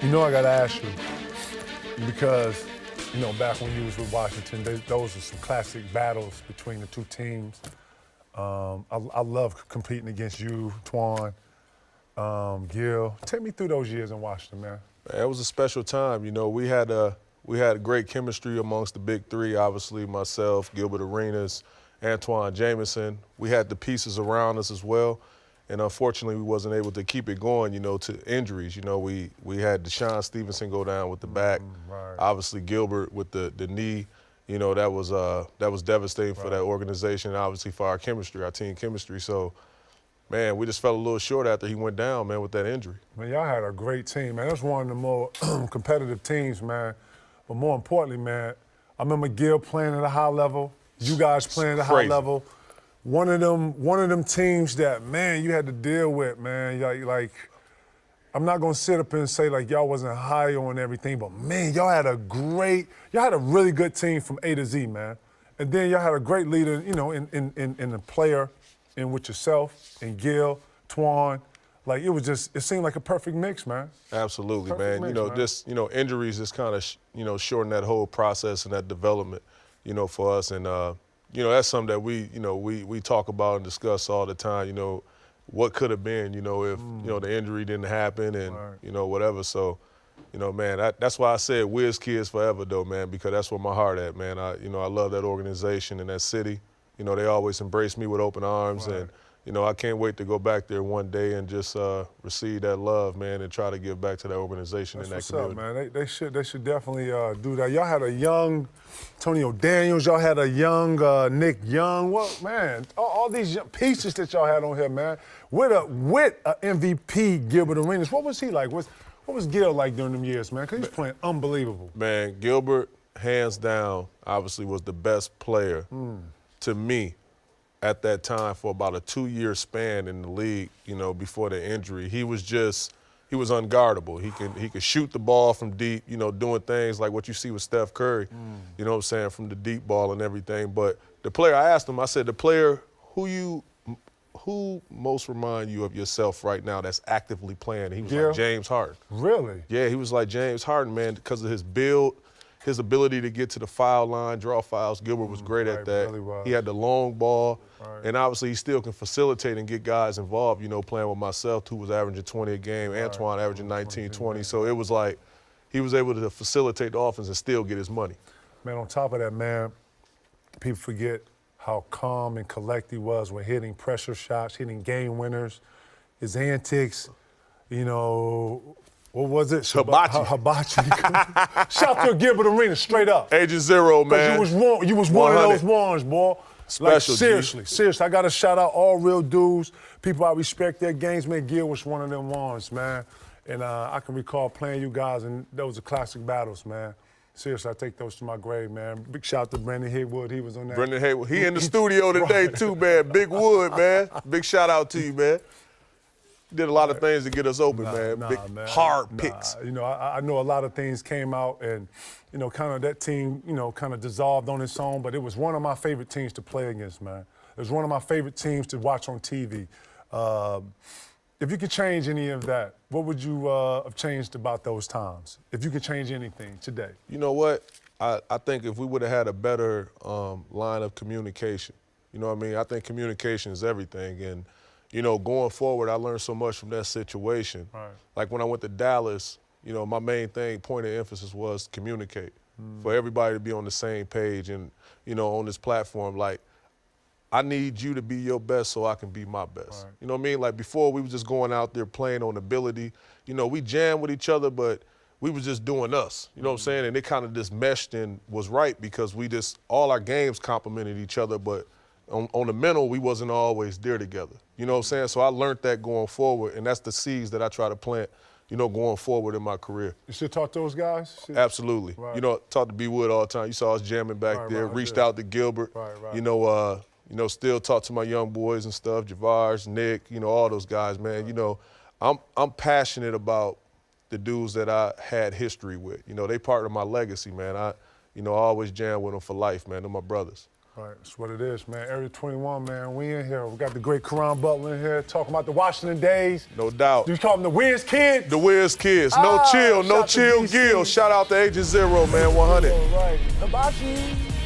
You know I got to ask you, because, back when you was with Washington, those are some classic battles between the two teams. I love competing against you, Twan, Gil. Take me through those years in Washington, man. It was a special time. We had great chemistry amongst the big three, obviously, myself, Gilbert Arenas, Antoine Jamison. We had the pieces around us as well. And unfortunately, we wasn't able to keep it going, to injuries. We had Deshaun Stevenson go down with the back. Right. Obviously, Gilbert with the knee. That was devastating for that organization and obviously for our chemistry, our team chemistry. So, man, we just fell a little short after he went down, man, with that injury. Man, y'all had a great team, man. That's one of the more competitive teams, man. But more importantly, man, I remember Gil playing at a high level, you guys playing at a high level. One of them teams that, man, you had to deal with, man. Like, I'm not gonna sit up and say like y'all wasn't high on everything, but man, y'all had a really good team from A to Z, man. And then y'all had a great leader, in the player, in with yourself and Gil, Twan. Like it seemed like a perfect mix, man. Absolutely, Perfect man. mix, man. Injuries just kind of, shorten that whole process and that development, for us. And that's something that we talk about and discuss all the time. What could have been, if the injury didn't happen and whatever. So, man, that's why I said Wiz Kids forever, though, man, because that's where my heart at, man. I love that organization and that city. They always embrace me with open arms, and I can't wait to go back there one day and just receive that love, man, and try to give back to that organization and that community. What's up, man? They should definitely do that. Y'all had a young Antonio Daniels. Y'all had a young Nick Young. Well, man, all these young pieces that y'all had on here, man, with a MVP Gilbert Arenas. What was he like? What was Gil like during them years, man? Because he was playing unbelievable. Man, Gilbert, hands down, obviously was the best player to me at that time for about a 2-year span in the league, before the injury. He was unguardable. He could shoot the ball from deep, doing things like what you see with Steph Curry, from the deep ball and everything. But the player, I asked him, I said, the player who most remind you of yourself right now that's actively playing? He was like James Harden. Really? Yeah, he was like James Harden, man, because of his build, his ability to get to the foul line, draw fouls. Gilbert was great at that. Really was. He had the long ball, and obviously he still can facilitate and get guys involved, playing with myself, who was averaging 20 a game, Antoine averaging 19, 20. So it was like he was able to facilitate the offense and still get his money. Man, on top of that, man, people forget how calm and collect he was when hitting pressure shots, hitting game winners, his antics, what was it? Hibachi. Shout to Gilbert Arenas, straight up. Agent Zero, man. You was one of those ones, boy. Special, seriously, I got to shout out all real dudes, people I respect their games. Man, Gil was one of them ones, man. And I can recall playing you guys, and those are classic battles, man. Seriously, I take those to my grave, man. Big shout out to Brendan Haywood. He was on that. Brendan Haywood. He in the studio today, too, man. Big Wood, man. Big shout out to you, man. Did a lot of things to get us open, man. Big, hard picks. I know a lot of things came out and, kind of that team, kind of dissolved on its own, but it was one of my favorite teams to play against, man. It was one of my favorite teams to watch on TV. If you could change any of that, what would you have changed about those times? If you could change anything today? You know what? I think if we would have had a better line of communication, I think communication is everything. And, going forward, I learned so much from that situation. Right. Like when I went to Dallas, my main point of emphasis was communicate. For everybody to be on the same page and, on this platform, like, I need you to be your best so I can be my best. Right. You know what I mean? Like before, we were just going out there playing on ability. We jammed with each other, but we was just doing us. You know what I'm saying? And it kind of just meshed and was right because all our games complemented each other, but on the mental, we wasn't always there together. You know what I'm saying? So I learned that going forward, and that's the seeds that I try to plant, going forward in my career. You still talk to those guys? Absolutely. Right. Talk to B. Wood all the time. You saw us jamming back there, reached out to Gilbert. Right. Still talk to my young boys and stuff, Javars, Nick, all those guys, man. I'm passionate about the dudes that I had history with. They part of my legacy, man. I always jam with them for life, man. They're my brothers. Right, that's what it is, man. Area 21, man, we in here. We got the great Caron Butler in here talking about the Washington days. No doubt. You call them the Wiz Kids? The Wiz Kids. No chill, no shout to chill, DC. Gil. Shout out to Agent Zero, man, 100. All right. Hibachi.